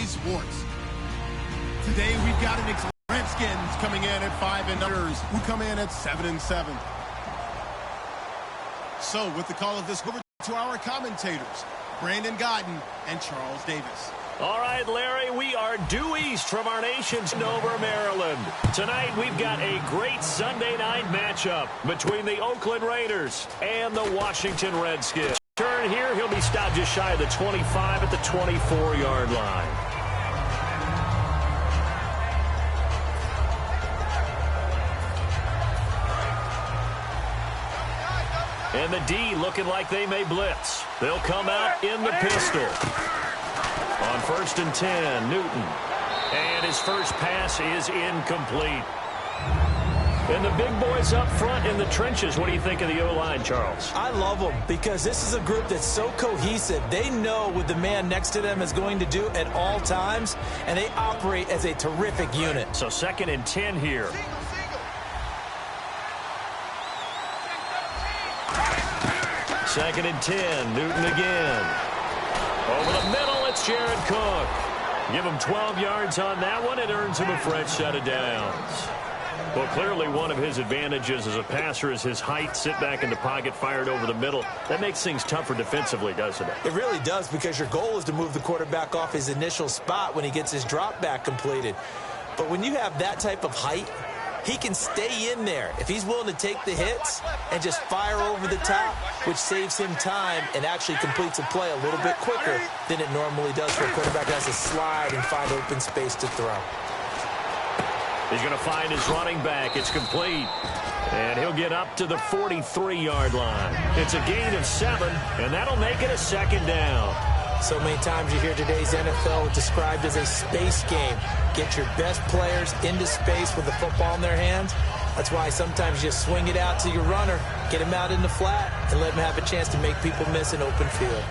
Sports. Today we've got an Redskins coming in at 5-0, who come in at 7-7. So with the call of this, over to our commentators, Brandon Godden and Charles Davis. All right, Larry, we are due east from our nation's Dover, Maryland. Tonight, we've got a great Sunday night matchup between the Oakland Raiders and the Washington Redskins. Turn here, he'll be stopped just shy of the 25 at the 24-yard line. And the D looking like they may blitz. They'll come out in the pistol. On 1st and 10, Newton. And his first pass is incomplete. And the big boys up front in the trenches. What do you think of the O-line, Charles? I love them because this is a group that's so cohesive. They know what the man next to them is going to do at all times, and they operate as a terrific unit. So 2nd and 10 here. Second and 10, Newton again. Over the middle, it's Jared Cook. Give him 12 yards on that one. It earns him a fresh set of downs. Well, clearly one of his advantages as a passer is his height. Sit back in the pocket, fired over the middle. That makes things tougher defensively, doesn't it? It really does, because your goal is to move the quarterback off his initial spot when he gets his drop back completed. But when you have that type of height, he can stay in there if he's willing to take the hits and just fire over the top, which saves him time and actually completes a play a little bit quicker than it normally does for a quarterback that has to slide and find open space to throw. He's going to find his running back. It's complete. And he'll get up to the 43-yard line. It's a gain of 7, and that'll make it a 2nd down. So many times you hear today's NFL described as a space game. Get your best players into space with the football in their hands. That's why sometimes you just swing it out to your runner, get him out in the flat, and let him have a chance to make people miss an open field.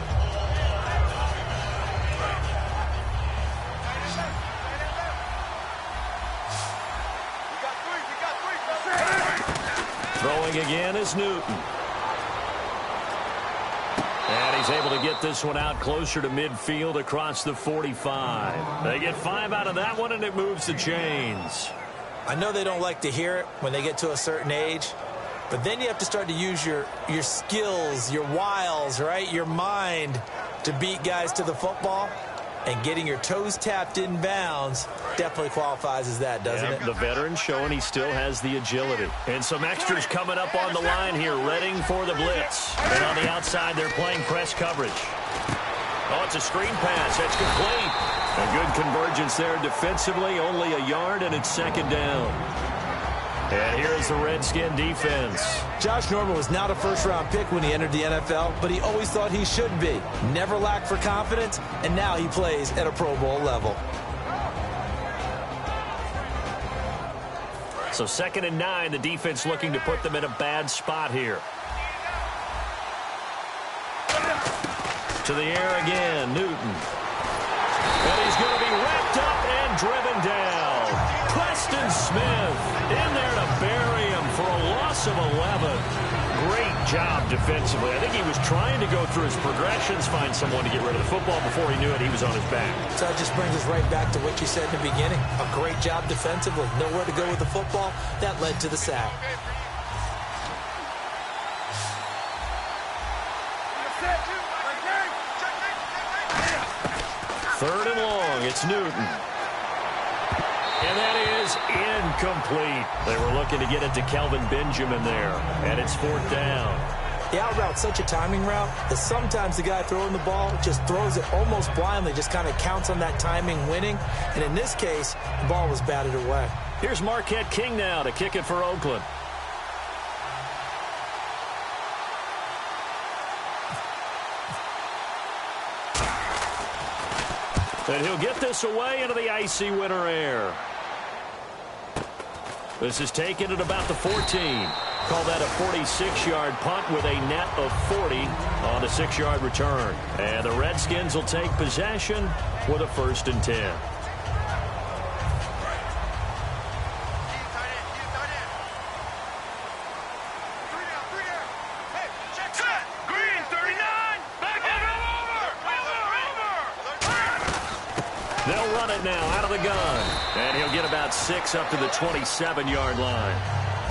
Throwing again is Newton. And he's able to get this one out closer to midfield across the 45. They get 5 out of that one, and it moves the chains. I know they don't like to hear it when they get to a certain age, but then you have to start to use your skills, your wiles, right, your mind to beat guys to the football. And getting your toes tapped in bounds definitely qualifies as that, doesn't it? The veteran showing he still has the agility. And some extras coming up on the line here, readying for the blitz. And on the outside, they're playing press coverage. Oh, it's a screen pass. That's complete. A good convergence there defensively. Only a yard, and it's 2nd down. And here's the Redskin defense. Josh Norman was not a first-round pick when he entered the NFL, but he always thought he should be. Never lacked for confidence, and now he plays at a Pro Bowl level. So 2nd and 9, the defense looking to put them in a bad spot here. To the air again, Newton. And he's going to be wrapped up and driven down. Preston Smith in there to bury him for a loss of 11. Great job defensively. I think he was trying to go through his progressions, find someone to get rid of the football. Before he knew it, he was on his back. So it just brings us right back to what you said in the beginning. A great job defensively. Nowhere to go with the football. That led to the sack. Third and long, it's Newton. And that is incomplete. They were looking to get it to Kelvin Benjamin there, and it's 4th down. The out route's such a timing route that sometimes the guy throwing the ball just throws it almost blindly, just kind of counts on that timing winning. And in this case, the ball was batted away. Here's Marquette King now to kick it for Oakland. And he'll get this away into the icy winter air. This is taken at about the 14. Call that a 46-yard punt with a net of 40 on the 6-yard return. And the Redskins will take possession with a 1st and 10. They'll run it now out of the gun. And he'll get about 6 up to the 27-yard line.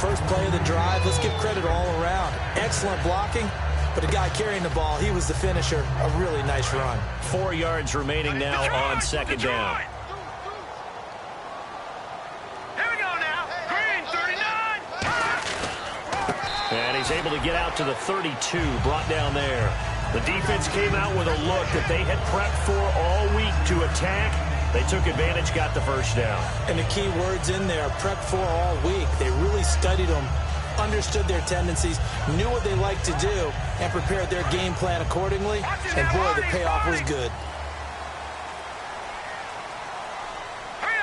First play of the drive, let's give credit all around. Excellent blocking, but the guy carrying the ball, he was the finisher. A really nice run. 4 yards remaining now on second down. Here we go now. Green, 39. And he's able to get out to the 32, brought down there. The defense came out with a look that they had prepped for all week to attack. They took advantage, got the first down. And the key words in there, prepped for all week. They really studied them, understood their tendencies, knew what they liked to do, and prepared their game plan accordingly. And boy, the payoff was good.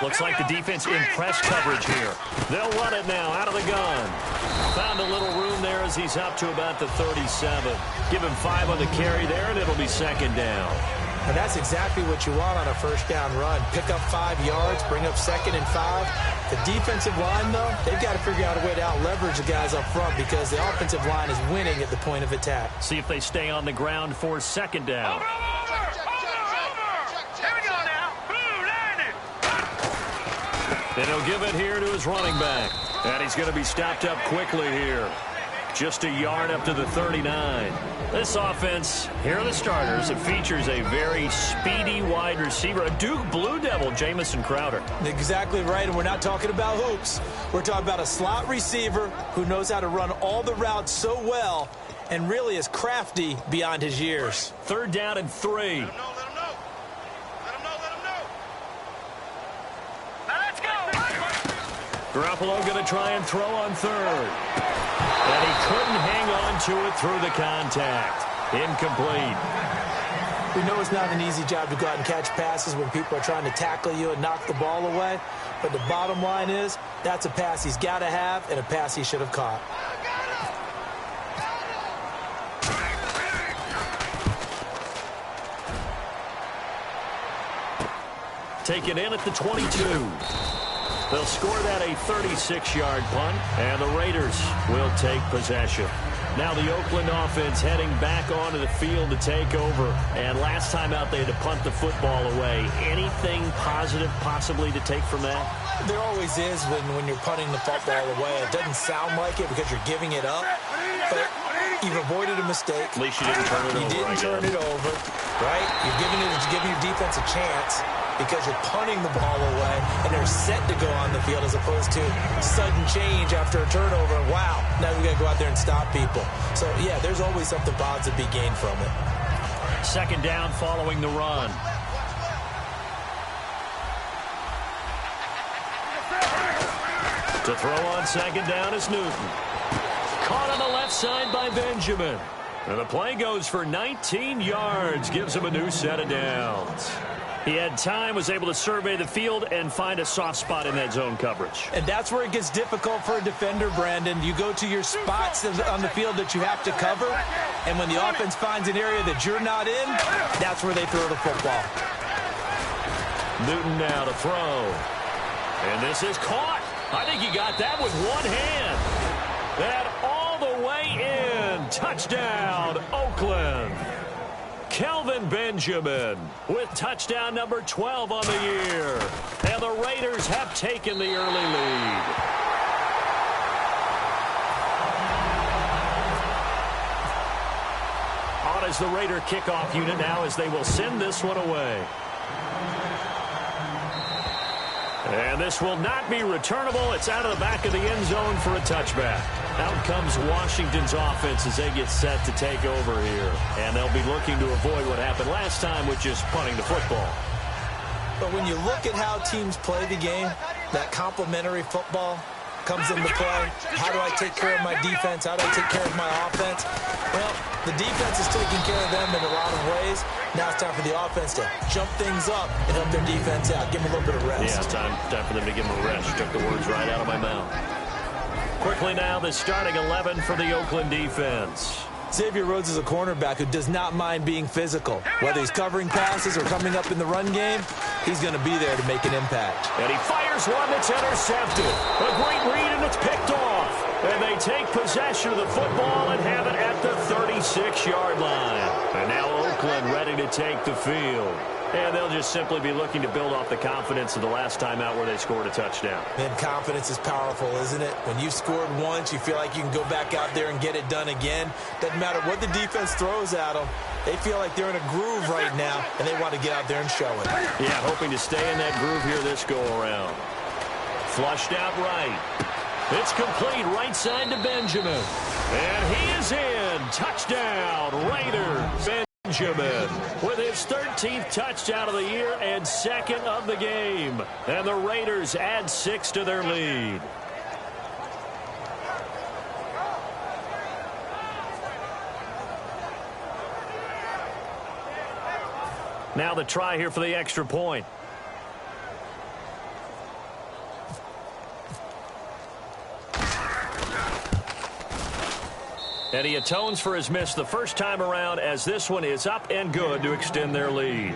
Looks like the defense in press coverage here. They'll run it now out of the gun. Found a little room there as he's up to about the 37. Give him 5 on the carry there, and it'll be second down. And that's exactly what you want on a first down run. Pick up 5 yards, bring up 2nd and 5. The defensive line, though, they've got to figure out a way to out-leverage the guys up front because the offensive line is winning at the point of attack. See if they stay on the ground for second down. And he'll give it here to his running back. And he's going to be stopped up quickly here. Just a yard up to the 39. This offense, here are the starters. It features a very speedy wide receiver, a Duke Blue Devil, Jamison Crowder. Exactly right, and we're not talking about hoops. We're talking about a slot receiver who knows how to run all the routes so well and really is crafty beyond his years. 3rd down and 3. Garoppolo going to try and throw on 3rd. And he couldn't hang on to it through the contact. Incomplete. We know it's not an easy job to go out and catch passes when people are trying to tackle you and knock the ball away. But the bottom line is, that's a pass he's got to have and a pass he should have caught. Taken in at the 22. They'll score that a 36-yard punt, and the Raiders will take possession. Now the Oakland offense heading back onto the field to take over. And last time out, they had to punt the football away. Anything positive possibly to take from that? There always is when you're punting the football away. It doesn't sound like it because you're giving it up, but you've avoided a mistake. At least you didn't turn it over. You didn't turn it over, right? You're giving your defense a chance because you're punting the ball away and they're set to go on the field as opposed to sudden change after a turnover. And wow, now we got to go out there and stop people. So, yeah, there's always something positive to be gained from it. Second down following the run. To throw on second down is Newton. Caught on the left side by Benjamin. And the play goes for 19 yards. Gives him a new set of downs. He had time, was able to survey the field and find a soft spot in that zone coverage. And that's where it gets difficult for a defender, Brandon. You go to your spots on the field that you have to cover, and when the offense finds an area that you're not in, that's where they throw the football. Newton now to throw. And this is caught. I think he got that with one hand. That all the way in. Touchdown, Oakland. Kelvin Benjamin with touchdown number 12 on the year. And the Raiders have taken the early lead. On is the Raider kickoff unit now as they will send this one away. And this will not be returnable. It's out of the back of the end zone for a touchback. Out comes Washington's offense as they get set to take over here. And they'll be looking to avoid what happened last time with just punting the football. But when you look at how teams play the game, that complementary football comes into play. How do I take care of my defense? How do I take care of my offense? Well, the defense is taking care of them in a lot of ways. Now it's time for the offense to jump things up and help their defense out. Give them a little bit of rest. Yeah, time for them to give them a rest. You took the words right out of my mouth. Quickly now, the starting 11 for the Oakland defense. Xavier Rhodes is a cornerback who does not mind being physical. Whether he's covering passes or coming up in the run game, he's going to be there to make an impact. And he fires one that's intercepted. A great read, and it's picked off. And they take possession of the football and have it at the 36-yard line. And now Oakland ready to take the field. And they'll just simply be looking to build off the confidence of the last time out where they scored a touchdown. Man, confidence is powerful, isn't it? When you've scored once, you feel like you can go back out there and get it done again. Doesn't matter what the defense throws at them. They feel like they're in a groove right now, and they want to get out there and show it. Yeah, hoping to stay in that groove here this go-around. Flushed out right. It's complete right side to Benjamin. And he is in. Touchdown, Raiders. Benjamin with his 13th touchdown of the year and second of the game. And the Raiders add 6 to their lead. Now the try here for the extra point. And he atones for his miss the first time around, as this one is up and good to extend their lead.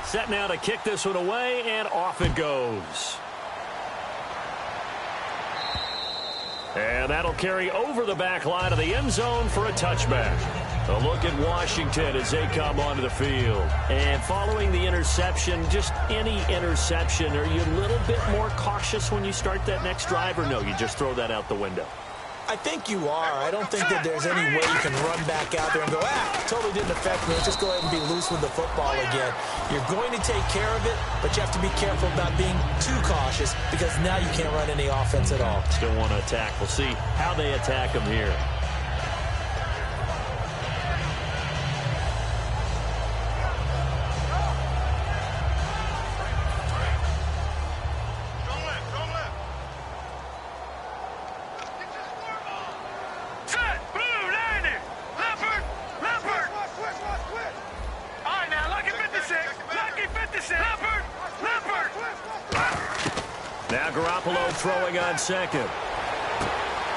Set now to kick this one away, and off it goes. And that'll carry over the back line of the end zone for a touchback. A look at Washington as they come onto the field. And following the interception, just any interception, are you a little bit more cautious when you start that next drive, or no, you just throw that out the window? I think you are. I don't think that there's any way you can run back out there and go, totally didn't affect me. Let's just go ahead and be loose with the football again. You're going to take care of it, but you have to be careful about being too cautious, because now you can't run any offense at all. Still want to attack. We'll see how they attack them here. Throwing on second.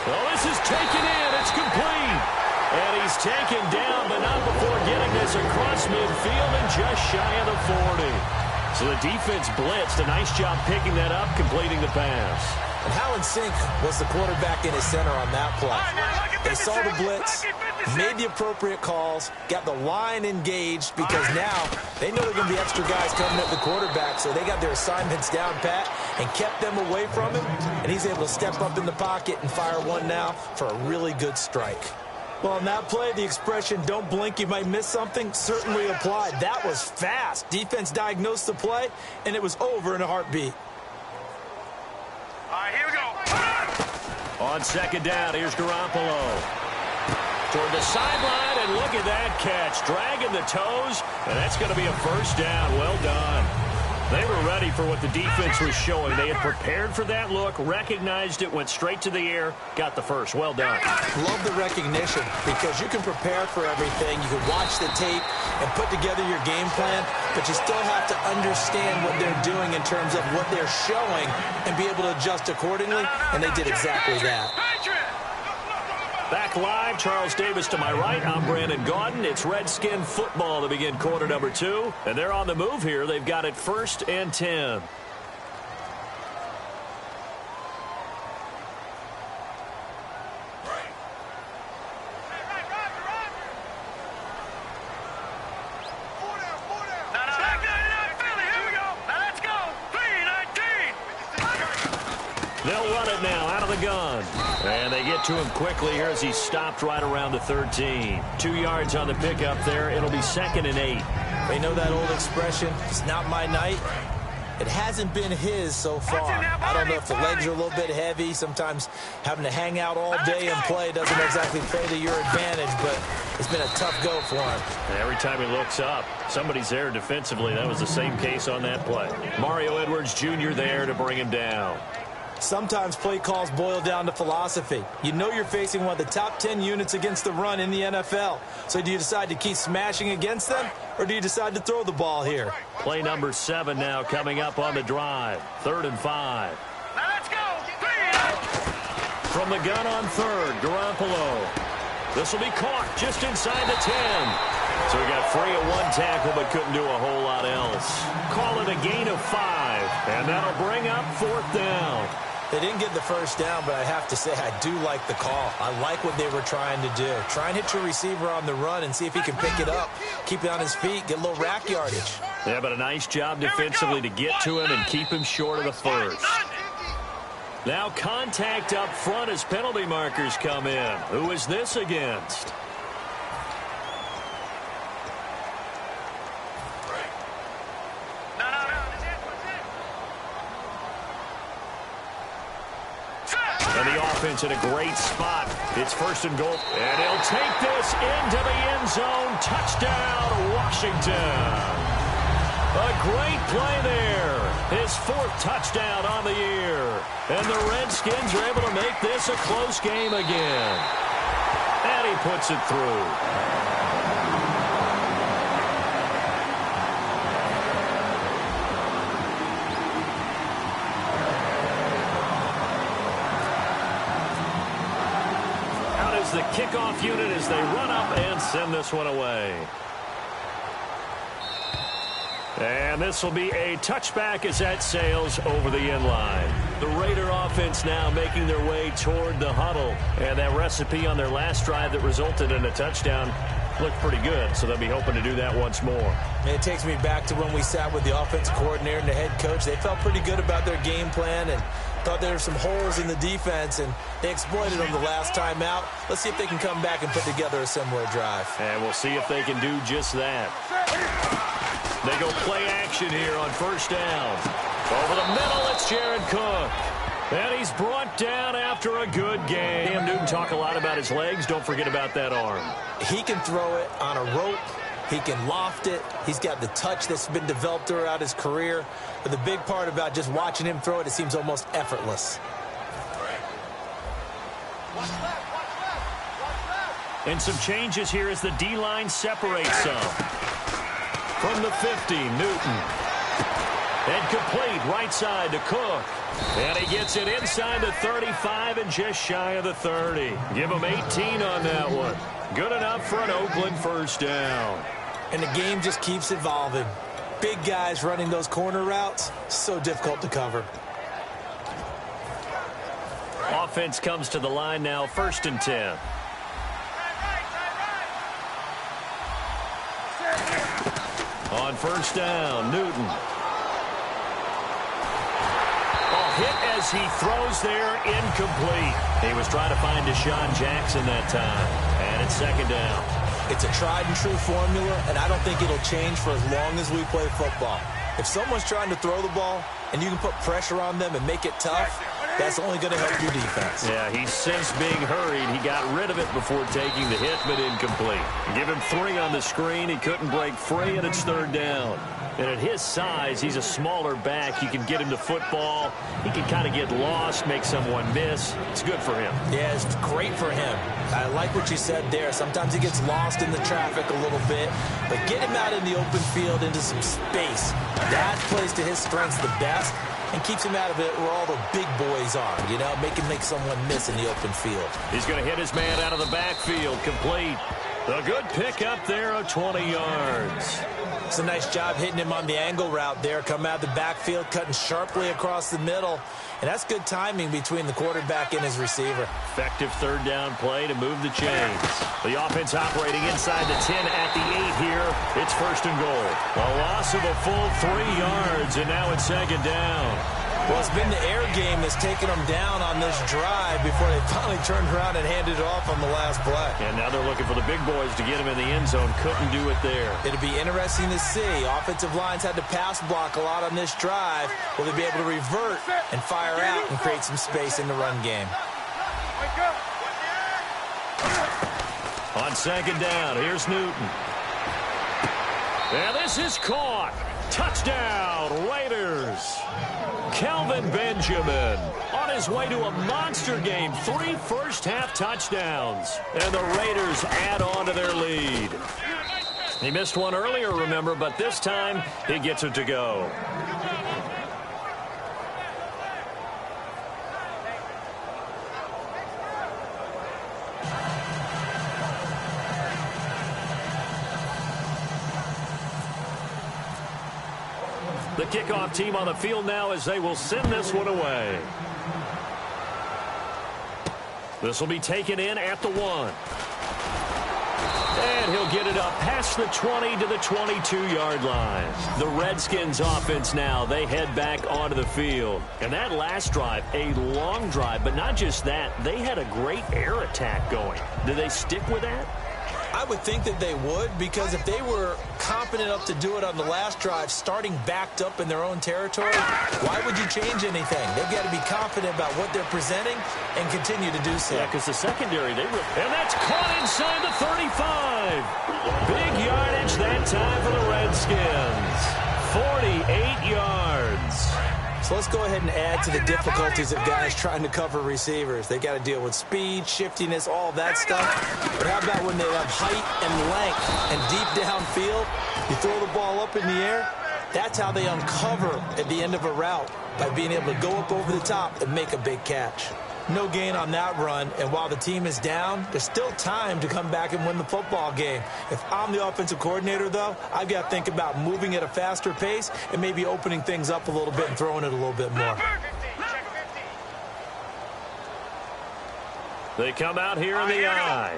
Well, this is taken in. It's complete. And he's taken down, but not before getting this across midfield and just shy of the 40. So the defense blitzed. A nice job picking that up, completing the pass. And how in sync was the quarterback in his center on that play? They saw the blitz, made the appropriate calls, got the line engaged, because now they know there are going to be extra guys coming at the quarterback, so they got their assignments down pat and kept them away from him, and he's able to step up in the pocket and fire one now for a really good strike. Well, on that play, the expression, don't blink, you might miss something, certainly applied. That was fast. Defense diagnosed the play, and it was over in a heartbeat. All right, here we go. On second down, here's Garoppolo. Toward the sideline, and look at that catch. Dragging the toes, and that's going to be a first down. Well done. They were ready for what the defense was showing. They had prepared for that look, recognized it, went straight to the air, got the first. Well done. Love the recognition, because you can prepare for everything. You can watch the tape and put together your game plan, but you still have to understand what they're doing in terms of what they're showing and be able to adjust accordingly, and they did exactly that. Back live, Charles Davis to my right. I'm Brandon Gaudin. It's Redskin football to begin quarter number 2. And they're on the move here. They've got it 1st and 10. They'll run it now out of the gun. And they get to him quickly here as he stopped right around the 13. 2 yards on the pickup there. It'll be 2nd and 8. They know that old expression, it's not my night. It hasn't been his so far. I don't know if the legs are a little bit heavy. Sometimes having to hang out all day and play doesn't exactly play to your advantage, but it's been a tough go for him. And every time he looks up, somebody's there defensively. That was the same case on that play. Mario Edwards Jr. there to bring him down. Sometimes play calls boil down to philosophy. You know you're facing one of the top 10 units against the run in the NFL. So do you decide to keep smashing against them, or do you decide to throw the ball here? Play number 7 now coming up on the drive. 3rd and 5. Now let's go. From the gun on third, Garoppolo. This will be caught just inside the 10. So he got free of one tackle but couldn't do a whole lot else. Call it a gain of 5, and that'll bring up 4th down. They didn't get the first down, but I have to say I do like the call. I like what they were trying to do. Try and hit your receiver on the run and see if he can pick it up, keep it on his feet, get a little rack yardage. Yeah, but a nice job defensively to get to him and keep him short of the first. Now contact up front as penalty markers come in. Who is this against? And the offense in a great spot. It's 1st and goal. And he'll take this into the end zone. Touchdown, Washington. A great play there. His 4th touchdown on the year. And the Redskins are able to make this a close game again. And he puts it through. Out is the kickoff unit as they run up and send this one away. And this will be a touchback as that sails over the end line. The Raider offense now making their way toward the huddle. And that recipe on their last drive that resulted in a touchdown looked pretty good, so they'll be hoping to do that once more. It takes me back to when we sat with the offensive coordinator and the head coach. They felt pretty good about their game plan and thought there were some holes in the defense, and they exploited them the last time out. Let's see if they can come back and put together a similar drive. And we'll see if they can do just that. They go play action here on 1st down. Over the middle, it's Jared Cook. And he's brought down after a good game. Cam Newton talk a lot about his legs. Don't forget about that arm. He can throw it on a rope. He can loft it. He's got the touch that's been developed throughout his career. But the big part about just watching him throw it, it seems almost effortless. And some changes here as the D-line separates some. From the 50, Newton. And complete right side to Cook. And he gets it inside the 35 and just shy of the 30. Give him 18 on that one. Good enough for an Oakland 1st down. And the game just keeps evolving. Big guys running those corner routes, so difficult to cover. Offense comes to the line now, 1st and 10. On 1st down, Newton. Hit as he throws there, incomplete. He was trying to find Deshaun Jackson that time. And it's 2nd down. It's a tried and true formula, and I don't think it'll change for as long as we play football. If someone's trying to throw the ball and you can put pressure on them and make it tough, that's only going to help your defense. Yeah, he's since being hurried. He got rid of it before taking the hit, but incomplete. Give him 3 on the screen. He couldn't break free, and it's 3rd down. And at his size, he's a smaller back. You can get him to football. He can kind of get lost, make someone miss. It's good for him. Yeah, it's great for him. I like what you said there. Sometimes he gets lost in the traffic a little bit, but get him out in the open field into some space. That plays to his strengths the best and keeps him out of it where all the big boys are, you know, make someone miss in the open field. He's going to hit his man out of the backfield, complete. A good pickup there of 20 yards. It's a nice job hitting him on the angle route there. Come out of the backfield, cutting sharply across the middle. And that's good timing between the quarterback and his receiver. Effective 3rd down play to move the chains. The offense operating inside the 10 at the 8 here. It's 1st and goal. A loss of a full 3 yards, and now it's 2nd down. Well, it's been the air game that's taken them down on this drive before they finally turned around and handed it off on the last play. And now they're looking for the big boys to get him in the end zone. Couldn't do it there. It'll be interesting to see. Offensive lines had to pass block a lot on this drive. Will they be able to revert and fire out and create some space in the run game? On 2nd down, here's Newton. And this is caught. Touchdown, Raiders. Kelvin Benjamin on his way to a monster game. 3 first-half touchdowns. And the Raiders add on to their lead. He missed one earlier, remember, but this time he gets it to go. The kickoff team on the field now as they will send this one away. This will be taken in at the 1. And he'll get it up past the 20 to the 22-yard line. The Redskins offense now, they head back onto the field. And that last drive, a long drive, but not just that, they had a great air attack going. Do they stick with that? I would think that they would, because if they were confident enough to do it on the last drive, starting backed up in their own territory, why would you change anything? They've got to be confident about what they're presenting and continue to do so. Yeah, because the secondary, and that's caught inside the 35. Big yardage that time for the Redskins. 48 yards. So let's go ahead and add to the difficulties of guys trying to cover receivers. They got to deal with speed, shiftiness, all that stuff. But how about when they have height and length and deep downfield? You throw the ball up in the air. That's how they uncover at the end of a route, by being able to go up over the top and make a big catch. No gain on that run, and while the team is down, there's still time to come back and win the football game. If I'm the offensive coordinator, though, I've got to think about moving at a faster pace and maybe opening things up a little bit and throwing it a little bit more. They come out here in the eye.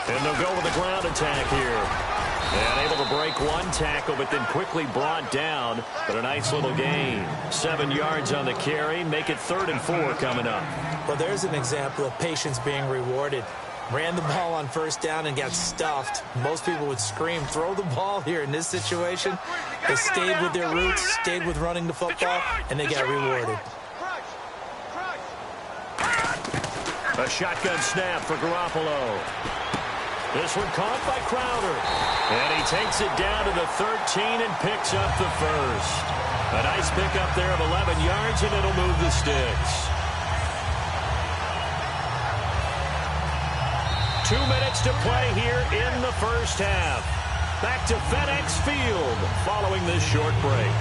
And they'll go with a ground attack here. And able to break one tackle, but then quickly brought down. But a nice little gain. 7 yards on the carry. Make it 3rd and 4 coming up. Well, there's an example of patience being rewarded. Ran the ball on 1st down and got stuffed. Most people would scream, throw the ball here. In this situation, they stayed with their roots, stayed with running the football, and they got rewarded. A shotgun snap for Garoppolo. This one caught by Crowder. And he takes it down to the 13 and picks up the 1st. A nice pickup there of 11 yards, and it'll move the sticks. 2 minutes to play here in the 1st half. Back to FedEx Field following this short break.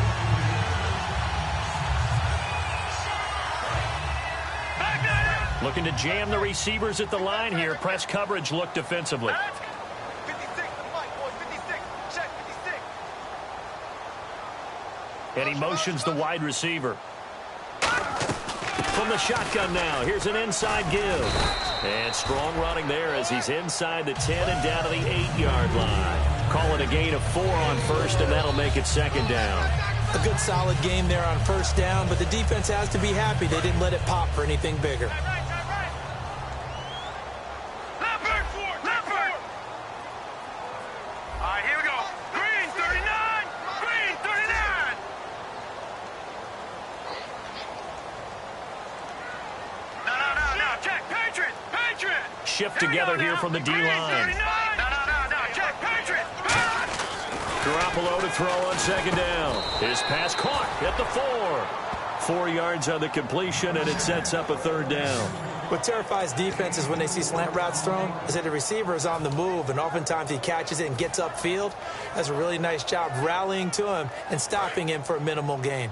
Looking to jam the receivers at the line here. Press coverage look defensively. 56, boys, 56. Check 56. And he motions the wide receiver. From the shotgun now, here's an inside give. And strong running there as he's inside the 10 and down to the 8-yard line. Call it a gain of 4 on 1st, and that'll make it 2nd down. A good solid game there on 1st down, but the defense has to be happy they didn't let it pop for anything bigger. Shift together here from the D-line. Garoppolo to throw on 2nd down. His pass caught at the 4. 4 yards on the completion, and it sets up a 3rd down. What terrifies defenses when they see slant routes thrown is that the receiver is on the move, and oftentimes he catches it and gets upfield. Does a really nice job rallying to him and stopping him for a minimal gain.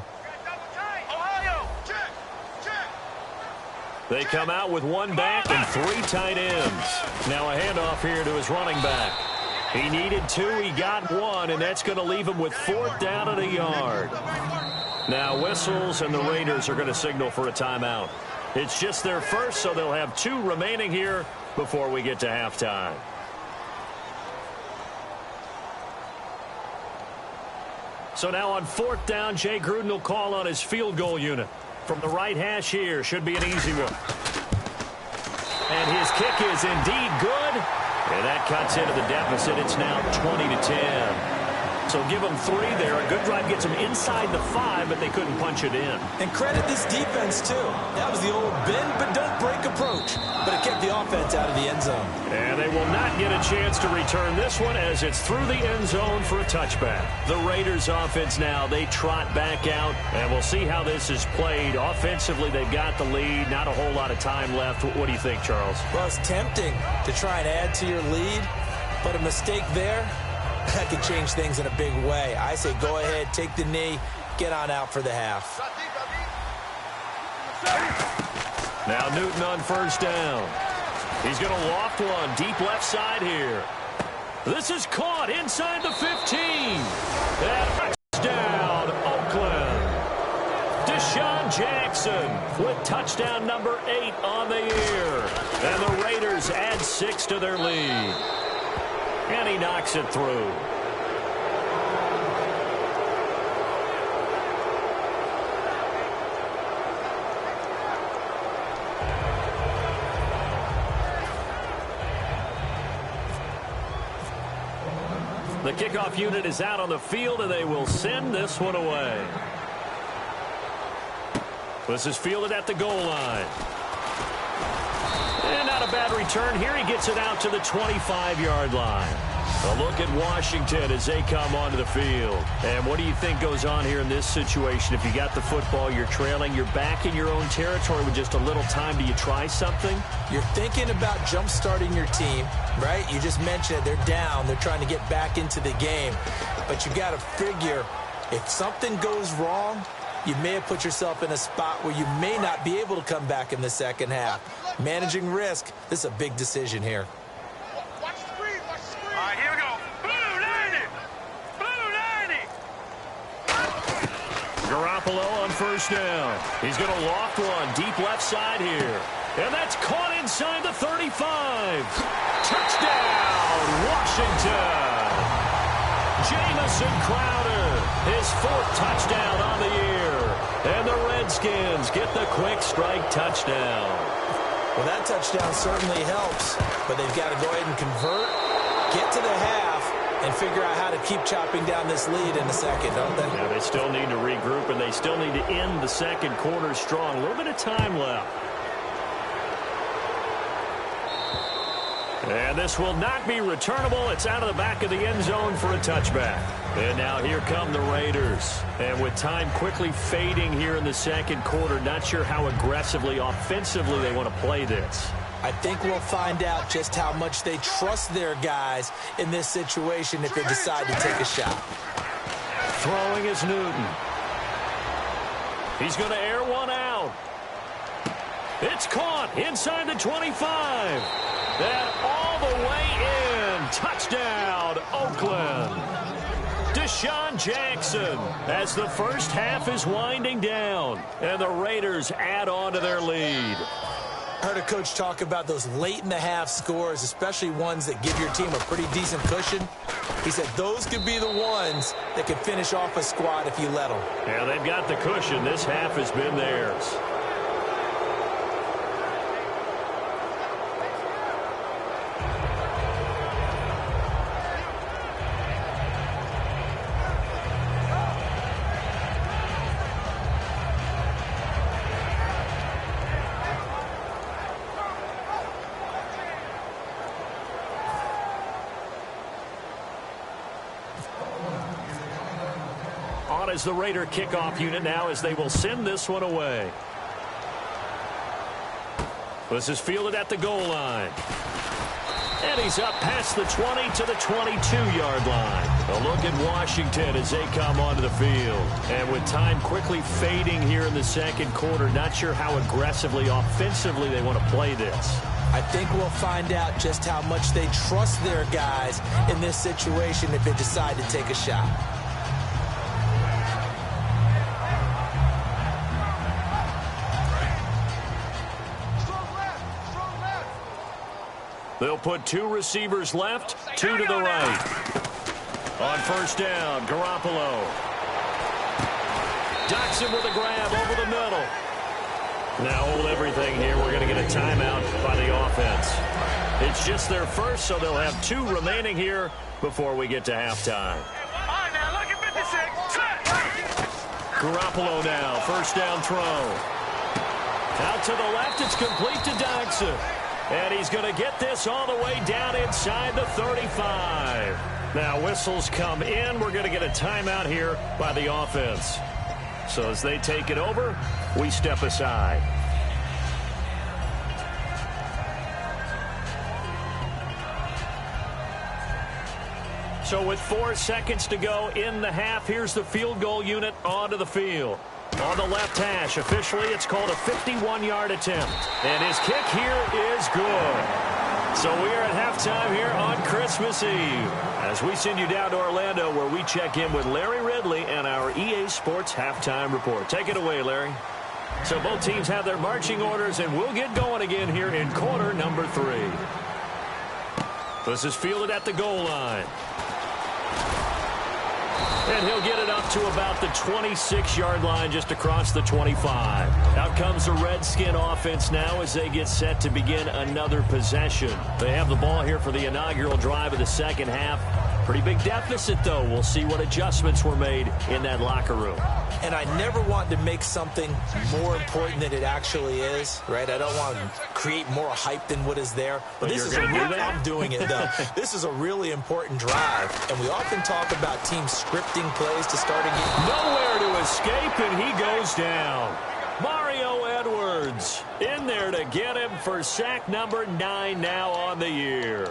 They come out with 1 back and 3 tight ends. Now a handoff here to his running back. He needed 2, he got 1, and that's going to leave him with 4th down at a yard. Now whistles, and the Raiders are going to signal for a timeout. It's just their first, so they'll have 2 remaining here before we get to halftime. So now on 4th down, Jay Gruden will call on his field goal unit. From the right hash here, should be an easy one. And his kick is indeed good. And that cuts into the deficit. It's now 20-10. So give them 3 there. A good drive gets them inside the 5, but they couldn't punch it in. And credit this defense, too. That was the old bend but don't break approach. But it kept the offense out of the end zone. And they will not get a chance to return this one as it's through the end zone for a touchback. The Raiders offense now, they trot back out. And we'll see how this is played. Offensively, they've got the lead. Not a whole lot of time left. What do you think, Charles? Well, it's tempting to try and add to your lead. But a mistake there, that could change things in a big way. I say go ahead, take the knee, get on out for the half. Now Newton on 1st down. He's going to loft one deep left side here. This is caught inside the 15. That Touchdown, Oakland. Deshaun Jackson with touchdown number 8 on the year. And the Raiders add 6 to their lead. And he knocks it through. The kickoff unit is out on the field, and they will send this one away. This is fielded at the goal line. And not a bad return here. He gets it out to the 25-yard line. A look at Washington as they come onto the field. And what do you think goes on here in this situation? If you got the football, you're trailing, you're back in your own territory with just a little time. Do you try something? You're thinking about jump-starting your team, right? You just mentioned it. They're down. They're trying to get back into the game. But you got to figure, if something goes wrong, you may have put yourself in a spot where you may not be able to come back in the second half. Managing risk, this is a big decision here. Watch the screen, watch the screen. All right, here we go. Blue 90. Blue 90. Garoppolo on first down. He's going to loft one deep left side here. And that's caught inside the 35. Touchdown, Washington. Jamison Crowder, his 4th touchdown on the year. And the Redskins get the quick strike touchdown. Well, that touchdown certainly helps, but they've got to go ahead and convert, get to the half, and figure out how to keep chopping down this lead in the second, don't they? Yeah, they still need to regroup, and they still need to end the second quarter strong. A little bit of time left. And this will not be returnable. It's out of the back of the end zone for a touchback. And now here come the Raiders. And with time quickly fading here in the second quarter, not sure how aggressively, offensively they want to play this. I think we'll find out just how much they trust their guys in this situation if they decide to take a shot. Throwing is Newton. He's going to air one out. It's caught inside the 25. And all the way in. Touchdown, Oakland. Deshaun Jackson as the first half is winding down. And the Raiders add on to their lead. I heard a coach talk about those late-in-the-half scores, especially ones that give your team a pretty decent cushion. He said those could be the ones that could finish off a squad if you let them. Yeah, they've got the cushion. This half has been theirs. Is the Raider kickoff unit now as they will send this one away. This is fielded at the goal line. And he's up past the 20 to the 22-yard line. A look at Washington as they come onto the field. And with time quickly fading here in the second quarter, not sure how aggressively, offensively they want to play this. I think we'll find out just how much they trust their guys in this situation if they decide to take a shot. They'll put 2 receivers left, 2 to the right. On first down, Garoppolo. Docks him with a grab over the middle. Now hold everything here. We're going to get a timeout by the offense. It's just their first, so they'll have 2 remaining here before we get to halftime. All right, now look at 56. Garoppolo now, first down throw. Out to the left, it's complete to Dodson. And he's going to get this all the way down inside the 35. Now whistles come in. We're going to get a timeout here by the offense. So as they take it over, we step aside. So with 4 seconds to go in the half, here's the field goal unit onto the field. On the left hash, officially it's called a 51-yard attempt. And his kick here is good. So we are at halftime here on Christmas Eve as we send you down to Orlando where we check in with Larry Ridley and our EA Sports Halftime Report. Take it away, Larry. So both teams have their marching orders, and we'll get going again here in quarter number 3. This is fielded at the goal line. And he'll get it up to about the 26-yard line, just across the 25. Out comes the Redskin offense now as they get set to begin another possession. They have the ball here for the inaugural drive of the second half. Pretty big deficit, though. We'll see what adjustments were made in that locker room. And I never want to make something more important than it actually is, right? I don't want to create more hype than what is there. But this is I'm doing it, though. This is a really important drive. And we often talk about teams scripting plays to start a game. Nowhere to escape, and he goes down. Mario Edwards in there to get him for sack number 9 now on the year.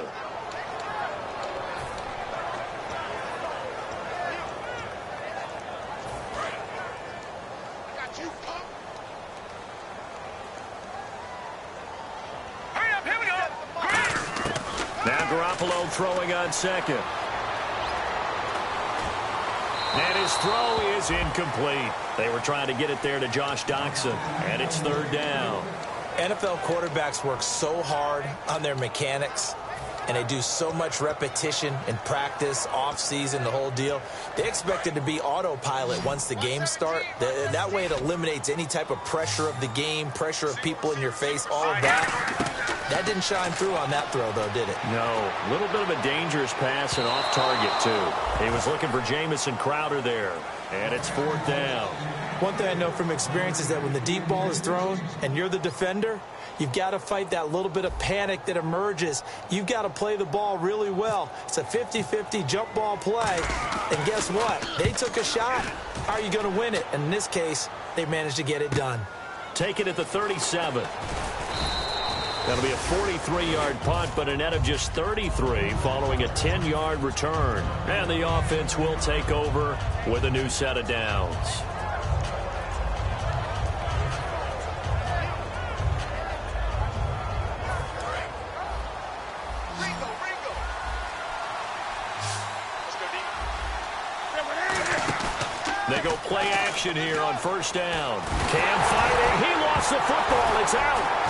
Garoppolo throwing on second. And his throw is incomplete. They were trying to get it there to Josh Doxson, and it's third down. NFL quarterbacks work so hard on their mechanics, and they do so much repetition and practice, off-season, the whole deal. They expect it to be autopilot once the games start. That way it eliminates any type of pressure of the game, pressure of people in your face, all of that. That didn't shine through on that throw, though, did it? No. A little bit of a dangerous pass and off target, too. He was looking for Jamison Crowder there, and it's fourth down. One thing I know from experience is that when the deep ball is thrown and you're the defender, you've got to fight that little bit of panic that emerges. You've got to play the ball really well. It's a 50-50 jump ball play. And guess what? They took a shot. How are you going to win it? And in this case, they managed to get it done. Take it at the 37. That'll be a 43-yard punt, but a net of just 33 following a 10-yard return. And the offense will take over with a new set of downs. They go play action here on first down. Cam fighting. He lost the football. It's out.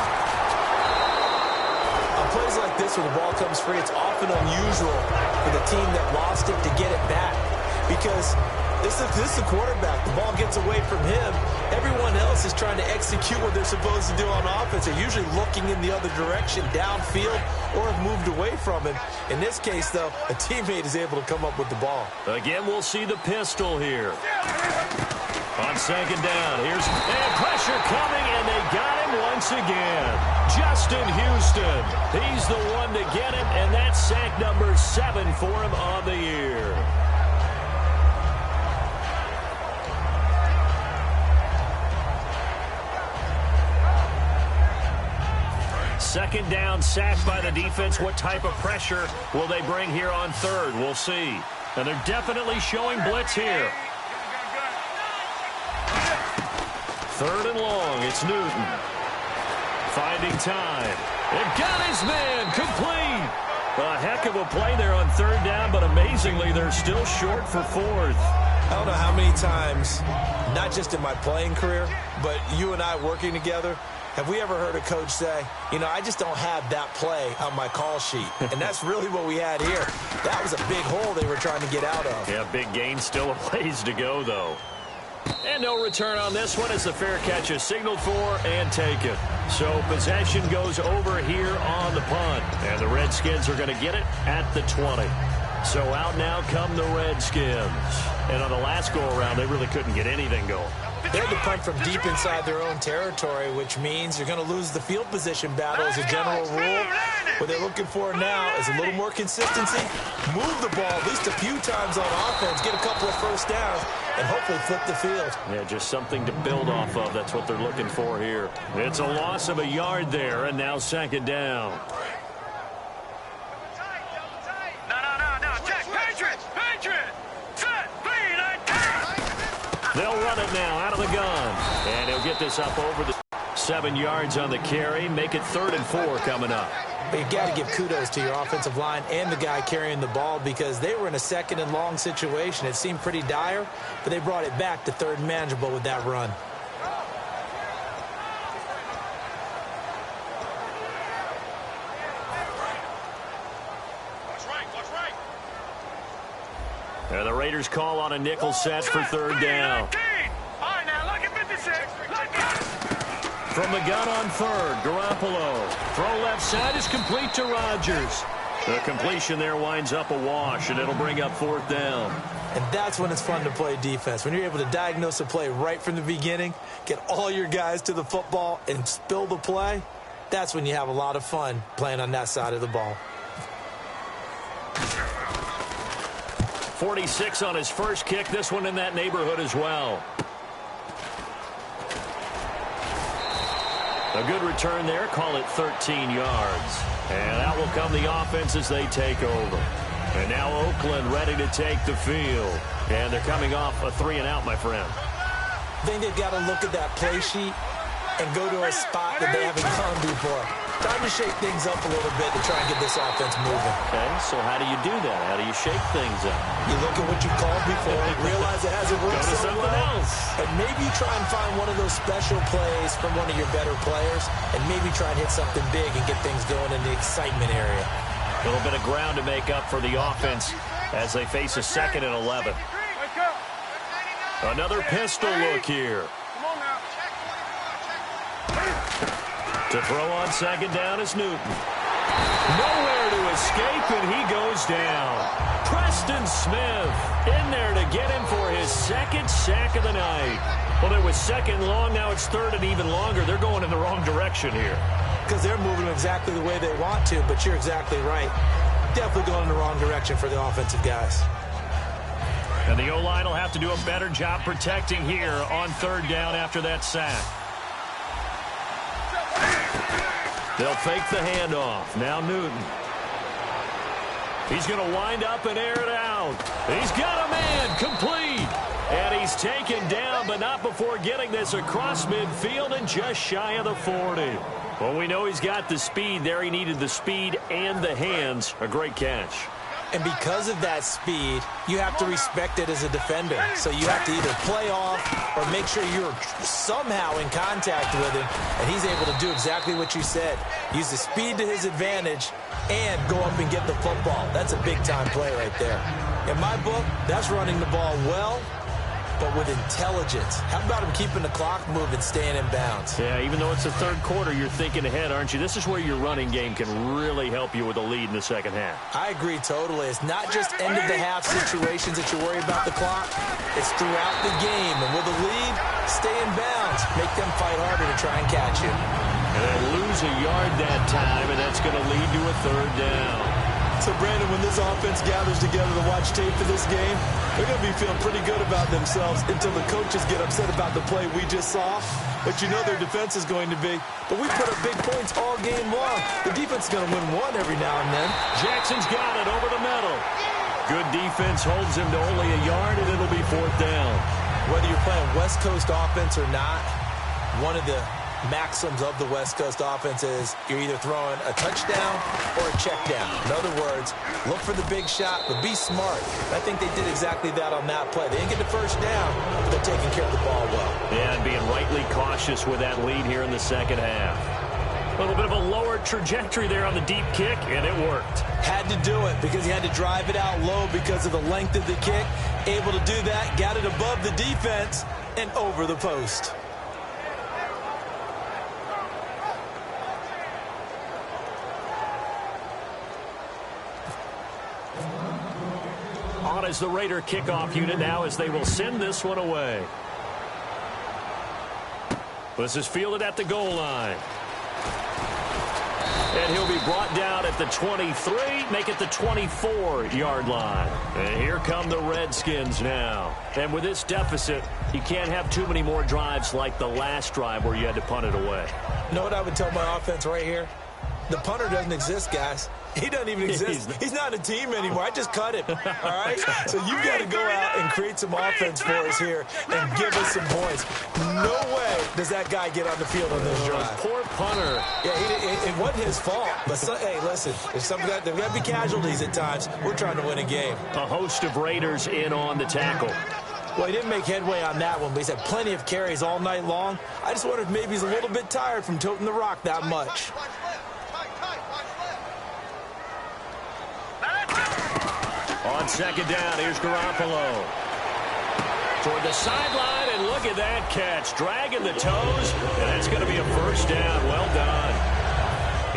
Plays like this where the ball comes free, it's often unusual for the team that lost it to get it back because this is the quarterback. The ball gets away from him. Everyone else is trying to execute what they're supposed to do on offense. They're usually looking in the other direction, downfield, or have moved away from him. In this case, though, a teammate is able to come up with the ball. Again, we'll see the pistol here. On second down, here's pressure coming, and they got him once again. Justin Houston, he's the one to get him, and that's sack number 7 for him on the year. Second down, sacked by the defense. What type of pressure will they bring here on third? We'll see. And they're definitely showing blitz here. Third and long, it's Newton. Finding time. And got his man complete. A heck of a play there on third down, but amazingly, they're still short for fourth. I don't know how many times, not just in my playing career, but you and I working together, have we ever heard a coach say, you know, I just don't have that play on my call sheet. And that's really what we had here. That was a big hole they were trying to get out of. Yeah, big gain, still a ways to go, though. And no return on this one as the fair catch is signaled for and taken. So possession goes over here on the punt. And the Redskins are going to get it at the 20. So out now come the Redskins. And on the last go-around, they really couldn't get anything going. They had to punt from deep inside their own territory, which means you're going to lose the field position battle as a general rule. What they're looking for now is a little more consistency, move the ball at least a few times on offense, get a couple of first downs, and hopefully flip the field. Yeah, just something to build off of. That's what they're looking for here. It's a loss of a yard there, and now second down. They'll run it now out of the gun. And he'll get this up over the 7 yards on the carry. Make it 3rd and 4 coming up. But you got to give kudos to your offensive line and the guy carrying the ball because they were in a 2nd and long situation. It seemed pretty dire, but they brought it back to 3rd and manageable with that run. And the Raiders call on a nickel set for 3rd down. All right, now look at 56. From the gun on 3rd, Garoppolo. Throw left side is complete to Rodgers. The completion there winds up a wash, and it'll bring up 4th down. And that's when it's fun to play defense. When you're able to diagnose a play right from the beginning, get all your guys to the football, and spill the play, that's when you have a lot of fun playing on that side of the ball. 46 on his first kick. This one in that neighborhood as well. A good return there. Call it 13 yards. And that will come the offense as they take over. And now Oakland ready to take the field. And they're coming off a 3-and-out, my friend. I think they've got to look at that play sheet and go to a spot that they haven't gone before. Time to shake things up a little bit to try and get this offense moving. Okay, so how do you do that? How do you shake things up? You look at what you called before, realize it hasn't worked Go to so something well, else. and maybe try and find one of those special plays from one of your better players, and maybe try and hit something big and get things going in the excitement area. A little bit of ground to make up for the offense as they face a 2nd and 11. Another pistol look here. To throw on 2nd down is Newton. Nowhere to escape, and he goes down. Preston Smith in there to get him for his 2nd sack of the night. Well, it was 2nd long, now it's 3rd and even longer. They're going in the wrong direction here. Because they're moving exactly the way they want to, but you're exactly right. Definitely going in the wrong direction for the offensive guys. And the O-line will have to do a better job protecting here on 3rd down after that sack. They'll fake the handoff. Now Newton. He's going to wind up and air it out. He's got a man complete. And he's taken down, but not before getting this across midfield and just shy of the 40. Well, we know he's got the speed there. He needed the speed and the hands. A great catch. And because of that speed, you have to respect it as a defender. So you have to either play off or make sure you're somehow in contact with him. And he's able to do exactly what you said. Use the speed to his advantage and go up and get the football. That's a big-time play right there. In my book, that's running the ball well, but with intelligence. How about him keeping the clock moving, staying in bounds? Yeah, even though it's the 3rd quarter, you're thinking ahead, aren't you? This is where your running game can really help you with a lead in the 2nd half. I agree totally. It's not just end-of-the-half situations that you worry about the clock. It's throughout the game. And with a lead, stay in bounds. Make them fight harder to try and catch you. And they lose a yard that time, and that's going to lead to a 3rd down. So, Brandon, when this offense gathers together to watch tape for this game, they're going to be feeling pretty good about themselves until the coaches get upset about the play we just saw. But you know their defense is going to be. But we put up big points all game long. The defense is going to win one every now and then. Jackson's got it over the middle. Good defense holds him to only a yard, and it'll be 4th down. Whether you're playing West Coast offense or not, one of the maxims of the West Coast offense is you're either throwing a touchdown or a check down. In other words, look for the big shot, but be smart. I think they did exactly that on that play. They didn't get the 1st down, but they're taking care of the ball well. Yeah, and being rightly cautious with that lead here in the 2nd half. A little bit of a lower trajectory there on the deep kick, and it worked. Had to do it because he had to drive it out low because of the length of the kick. Able to do that, got it above the defense and over the post. On is the Raider kickoff unit now as they will send this one away. This is fielded at the goal line. And he'll be brought down at the 23, make it the 24-yard line. And here come the Redskins now. And with this deficit, you can't have too many more drives like the last drive where you had to punt it away. You know what I would tell my offense right here? The punter doesn't exist, guys. He doesn't even exist. He's not a team anymore. I just cut him. All right? So you've got to go out and create some offense for us here and give us some points. No way does that guy get on the field on this drive. Poor punter. Yeah, it wasn't his fault. But, hey, listen, there's got to be casualties at times. We're trying to win a game. A host of Raiders in on the tackle. Well, he didn't make headway on that one, but he's had plenty of carries all night long. I just wonder if maybe he's a little bit tired from toting the rock that much. On second down, here's Garoppolo. Toward the sideline, and look at that catch. Dragging the toes, and that's going to be a first down. Well done.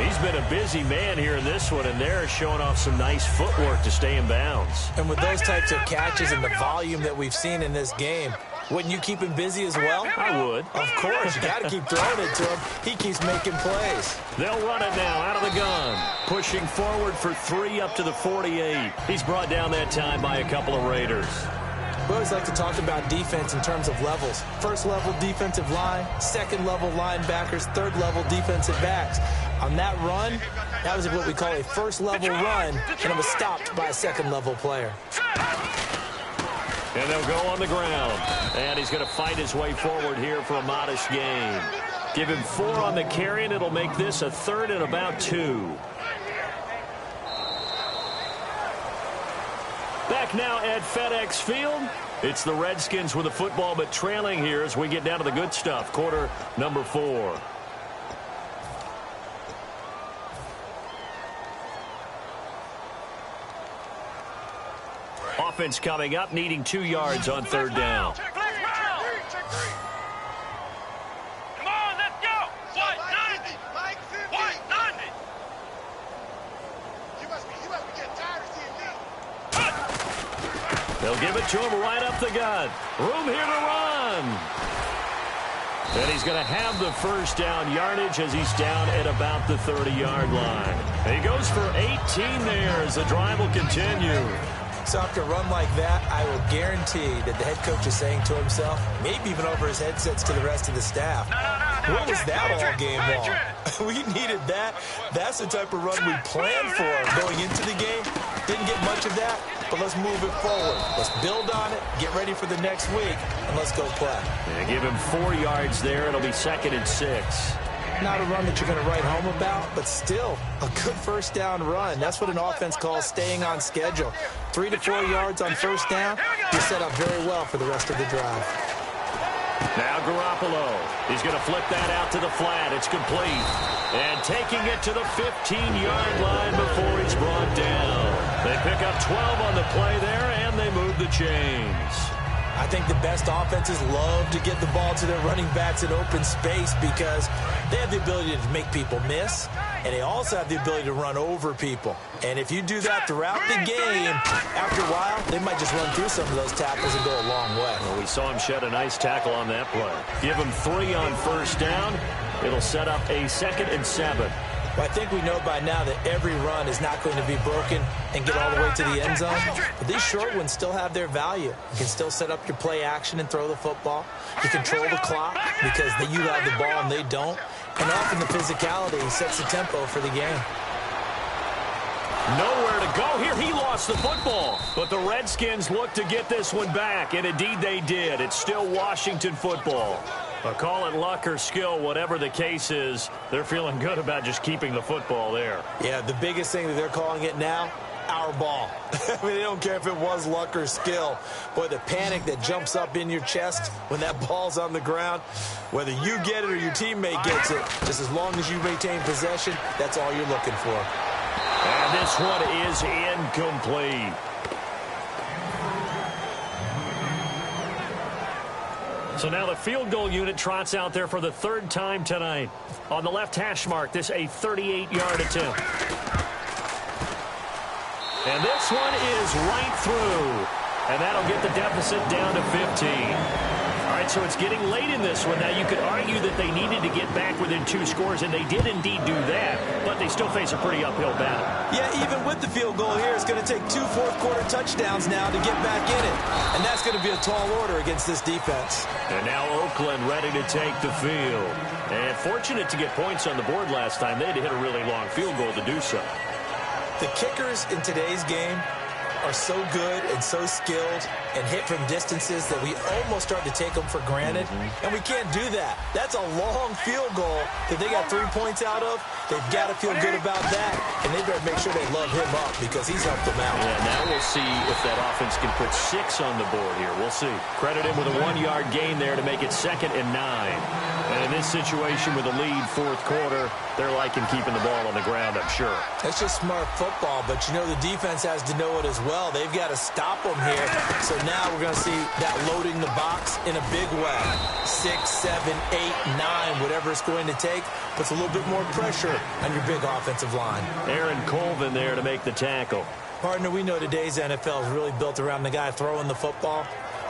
He's been a busy man here in this one, and they're showing off some nice footwork to stay in bounds. And with those types of catches and the volume that we've seen in this game, wouldn't you keep him busy as well? I would. Of course. You got to keep throwing it to him. He keeps making plays. They'll run it now out of the gun. Pushing forward for 3 up to the 48. He's brought down that time by a couple of Raiders. We always like to talk about defense in terms of levels. First level defensive line, second level linebackers, third level defensive backs. On that run, that was what we call a first level run, and it was stopped by a second level player. And they'll go on the ground. And he's going to fight his way forward here for a modest gain. Give him 4 on the carry, and it'll make this a 3rd and about 2. Back now at FedEx Field. It's the Redskins with the football, but trailing here as we get down to the good stuff. Quarter number 4. Offense coming up, needing 2 yards on 3rd down. Come on, let's go. White 90. White 90. You must be getting tired of seeing me. They'll give it to him right up the gut. Room here to run. And he's going to have the first down yardage as he's down at about the 30-yard line. And he goes for 18 there as the drive will continue. So after a run like that, I will guarantee that the head coach is saying to himself, maybe even over his headsets to the rest of the staff, what was that all game long? We needed that. That's the type of run we planned for going into the game. Didn't get much of that, but let's move it forward. Let's build on it, get ready for the next week, and let's go play. And give him 4 yards there. It'll be 2nd and 6. Not a run that you're going to write home about, but still a good first down run. That's what an offense calls staying on schedule. 3 to 4 yards on first down, you're set up very well for the rest of the drive. Now Garoppolo. He's going to flip that out to the flat. It's complete. And taking it to the 15-yard line before he's brought down. They pick up 12 on the play there, and they move the chains. I think the best offenses love to get the ball to their running backs in open space because they have the ability to make people miss, and they also have the ability to run over people. And if you do that throughout the game, after a while, they might just run through some of those tackles and go a long way. Well, we saw him shed a nice tackle on that play. Give him 3 on first down. It'll set up a 2nd and 7. Well, I think we know by now that every run is not going to be broken and get all the way to the end zone. But these short ones still have their value. You can still set up your play action and throw the football. You control the clock because you have the ball and they don't. And often the physicality sets the tempo for the game. Nowhere to go here. He lost the football. But the Redskins look to get this one back, and indeed they did. It's still Washington football. But call it luck or skill, whatever the case is, they're feeling good about just keeping the football there. Yeah, the biggest thing that they're calling it now, our ball. I mean, they don't care if it was luck or skill. Boy, the panic that jumps up in your chest when that ball's on the ground, whether you get it or your teammate gets it, just as long as you maintain possession, that's all you're looking for. And this one is incomplete. So now the field goal unit trots out there for the 3rd time tonight. On the left hash mark, this a 38-yard attempt. And this one is right through. And that'll get the deficit down to 15. All right, so it's getting late in this one. Now, you could argue that they needed to get back within 2 scores, and they did indeed do that, but they still face a pretty uphill battle. Yeah, even with the field goal here, it's going to take 2 fourth-quarter touchdowns now to get back in it. And that's going to be a tall order against this defense. And now Oakland ready to take the field. And fortunate to get points on the board last time. They had to hit a really long field goal to do so. The kickers in today's game are so good and so skilled and hit from distances that we almost start to take them for granted, and we can't do that. That's a long field goal that they got 3 points out of. They've got to feel good about that, and they better make sure they love him up because he's helped them out. Yeah, now we'll see if that offense can put 6 on the board here. We'll see. Credit him with a 1-yard gain there to make it 2nd and 9. And in this situation with a lead 4th quarter, they're liking keeping the ball on the ground, I'm sure. That's just smart football, but you know the defense has to know it as well. They've got to stop them here. So now we're going to see that loading the box in a big way. 6, 7, 8, 9, whatever it's going to take, puts a little bit more pressure on your big offensive line. Aaron Colvin there to make the tackle. Partner, we know today's NFL is really built around the guy throwing the football.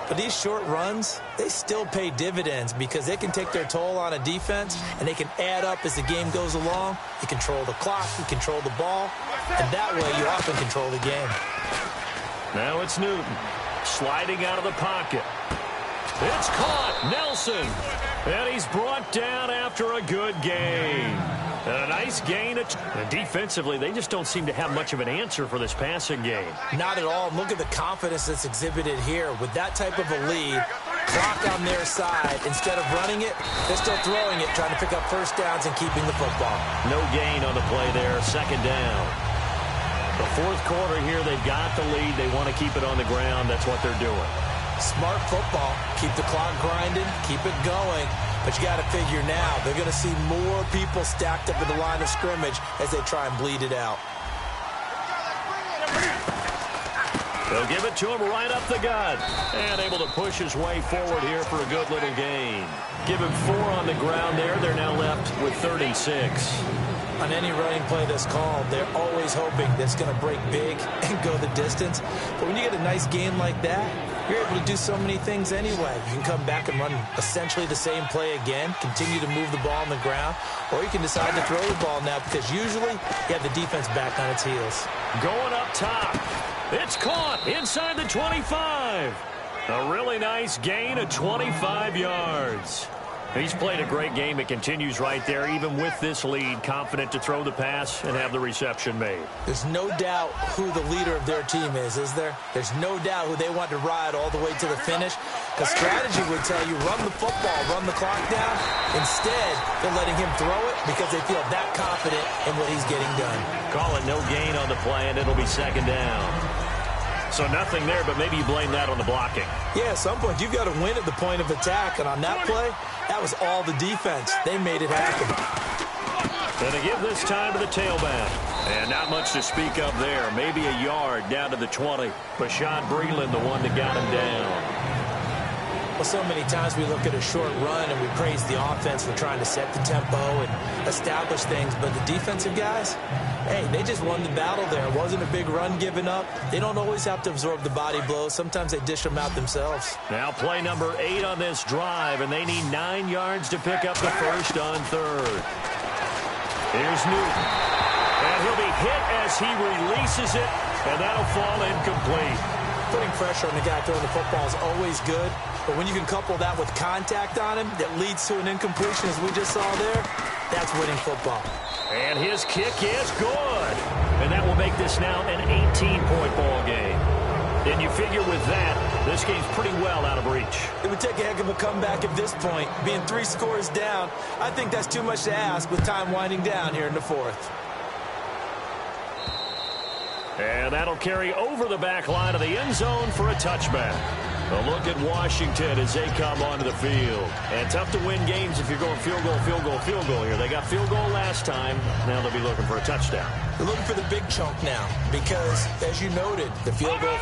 But these short runs, they still pay dividends because they can take their toll on a defense, and they can add up as the game goes along. You control the clock, you control the ball, and that way you often control the game. Now it's Newton sliding out of the pocket. It's caught. Nelson. And he's brought down after a good gain. And a nice gain. And defensively, they just don't seem to have much of an answer for this passing game. Not at all. Look at the confidence that's exhibited here. With that type of a lead, clock on their side, instead of running it, they're still throwing it, trying to pick up first downs and keeping the football. No gain on the play there. 2nd down. The 4th quarter here, they've got the lead. They want to keep it on the ground. That's what they're doing. Smart football. Keep the clock grinding. Keep it going. But you got to figure now, they're going to see more people stacked up at the line of scrimmage as they try and bleed it out. They'll give it to him right up the gut. And able to push his way forward here for a good little gain. Give him 4 on the ground there. They're now left with 3rd and 6. On any running play that's called, they're always hoping that's going to break big and go the distance. But when you get a nice gain like that, you're able to do so many things anyway. You can come back and run essentially the same play again, continue to move the ball on the ground, or you can decide to throw the ball now because usually you have the defense back on its heels. Going up top. It's caught inside the 25. A really nice gain of 25 yards. He's played a great game. It continues right there, even with this lead, confident to throw the pass and have the reception made. There's no doubt who the leader of their team is there? There's no doubt who they want to ride all the way to the finish. Because strategy would tell you, run the football, run the clock down. Instead, they're letting him throw it because they feel that confident in what he's getting done. Call it no gain on the play, and it'll be 2nd down. So nothing there, but maybe you blame that on the blocking. Yeah, at some point, you've got to win at the point of attack. And on that play, that was all the defense. They made it happen. And to give this time to the tailback. And not much to speak of there. Maybe a yard down to the 20. Bashaud Breeland, the one that got him down. Well, so many times we look at a short run and we praise the offense for trying to set the tempo and establish things. But the defensive guys, hey, they just won the battle there. It wasn't a big run given up. They don't always have to absorb the body blows. Sometimes they dish them out themselves. Now play number 8 on this drive, and they need 9 yards to pick up the first on 3rd. Here's Newton. And he'll be hit as he releases it, and that'll fall incomplete. Putting pressure on the guy throwing the football is always good, but when you can couple that with contact on him that leads to an incompletion, as we just saw there, that's winning football. And his kick is good. And that will make this now an 18-point ball game. And you figure with that, this game's pretty well out of reach. It would take a heck of a comeback at this point. Being 3 scores down, I think that's too much to ask with time winding down here in the 4th. And that'll carry over the back line of the end zone for a touchback. A look at Washington as they come onto the field. And tough to win games if you're going field goal, field goal, field goal here. They got field goal last time. Now they'll be looking for a touchdown. They're looking for the big chunk now because, as you noted, the field goal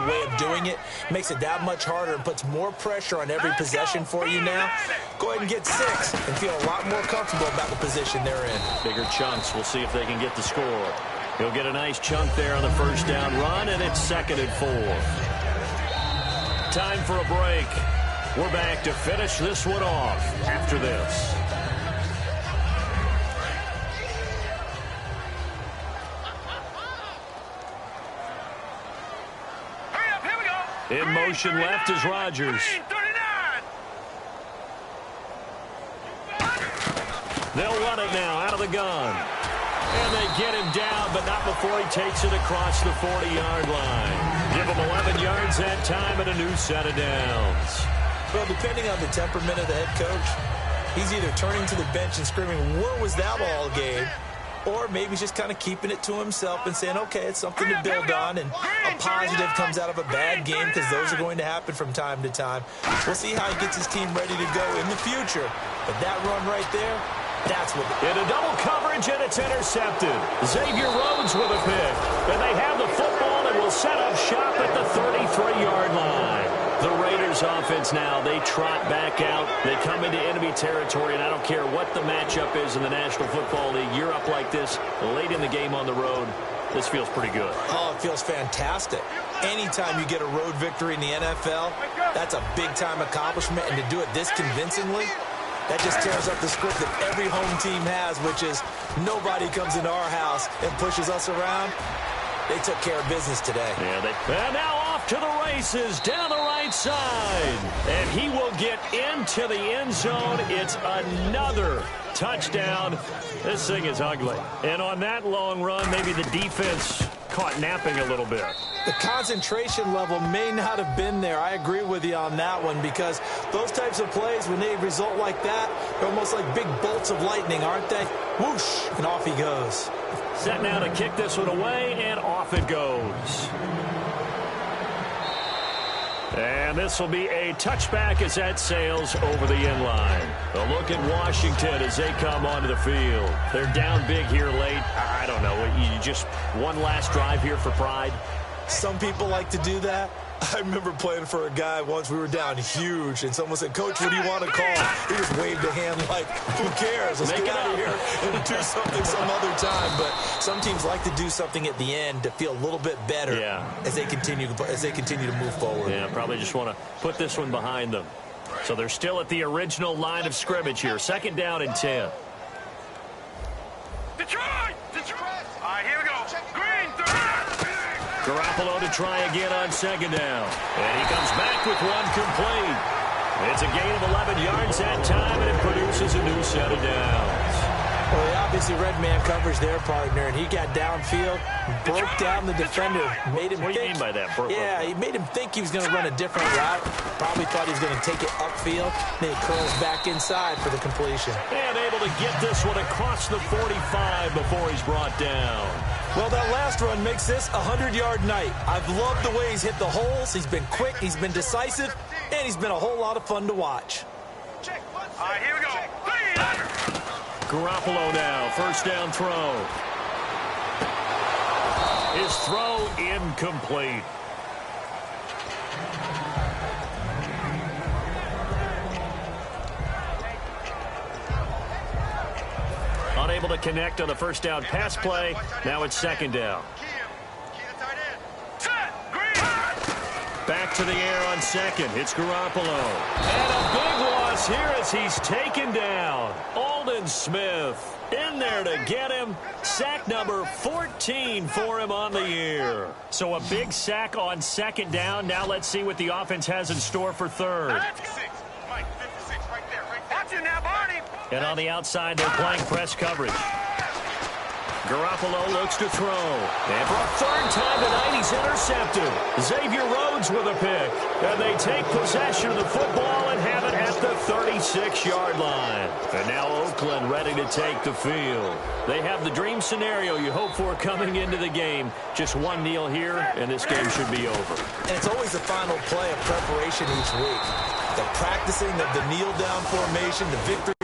way of doing it makes it that much harder and puts more pressure on every possession for you now. Go ahead and get 6 and feel a lot more comfortable about the position they're in. Bigger chunks. We'll see if they can get the score. He'll get a nice chunk there on the first down run, and it's 2nd and 4. Time for a break. We're back to finish this one off after this. Hurry up, here we go. In motion left is Rodgers. 39. They'll run it now out of the gun. And they get him down, but not before he takes it across the 40-yard line. Give him 11 yards that time and a new set of downs. Well, depending on the temperament of the head coach, he's either turning to the bench and screaming, "Where was that all game?" Or maybe he's just kind of keeping it to himself and saying, okay, it's something to build on, and a positive comes out of a bad game, because those are going to happen from time to time. We'll see how he gets his team ready to go in the future. But that run right there, that's what... In a double coverage, and it's intercepted. Xavier Rhodes with a pick. And they have the football and will set up shop at the 33-yard line. The Raiders offense now, they trot back out. They come into enemy territory, and I don't care what the matchup is in the National Football League. You're up like this late in the game on the road. This feels pretty good. Oh, it feels fantastic. Anytime you get a road victory in the NFL, that's a big-time accomplishment, and to do it this convincingly, that just tears up the script that every home team has, which is nobody comes into our house and pushes us around. They took care of business today. Yeah, and now off to the races down the right side. And he will get into the end zone. It's another touchdown. This thing is ugly. And on that long run, maybe the defense caught napping a little bit. The concentration level may not have been there. I agree with you on that one, because those types of plays, when they result like that, they're almost like big bolts of lightning, aren't they? Whoosh, and off he goes. Set now to kick this one away, and off it goes. And this will be a touchback as that sails over the end line. A look at Washington as they come onto the field. They're down big here late. I don't know. You just one last drive here for pride. Some people like to do that. I remember playing for a guy once. We were down huge, and someone said, "Coach, what do you want to call?" He just waved a hand like, "Who cares? Let's get out of here and do something some other time." But some teams like to do something at the end to feel a little bit better as they continue to move forward. Yeah, probably just want to put this one behind them. So they're still at the original line of scrimmage here. 2nd down and 10. Detroit! All right, here we go. Green, 30. Garoppolo to try again on 2nd down. And he comes back with one complete. It's a gain of 11 yards that time, and it produces a new set of downs. Well, he obviously read man coverage there, partner, and he got downfield, broke down the defender, made him think. What do you mean by that? Yeah, he made him think he was going to run a different route. Probably thought he was going to take it upfield. Then he curls back inside for the completion. And able to get this one across the 45 before he's brought down. Well, that last run makes this a 100-yard night. I've loved the way he's hit the holes. He's been quick, he's been decisive, and he's been a whole lot of fun to watch. All right, here we go. Garoppolo now, 1st down throw. His throw incomplete. Unable to connect on the 1st down pass play. Now it's 2nd down. Back to the air on 2nd. It's Garoppolo. And a big loss here as he's taken down. Aldon Smith in there to get him. Sack number 14 for him on the year. So a big sack on 2nd down. Now let's see what the offense has in store for 3rd. Mike, 56 right there. Watch it now, Barney. And on the outside, they're playing press coverage. Garoppolo looks to throw. And for a 3rd time tonight, he's intercepted. Xavier Rhodes with a pick. And they take possession of the football and have it at the 36-yard line. And now Oakland ready to take the field. They have the dream scenario you hope for coming into the game. Just one kneel here, and this game should be over. And it's always the final play of preparation each week. The practicing of the kneel-down formation, the victory.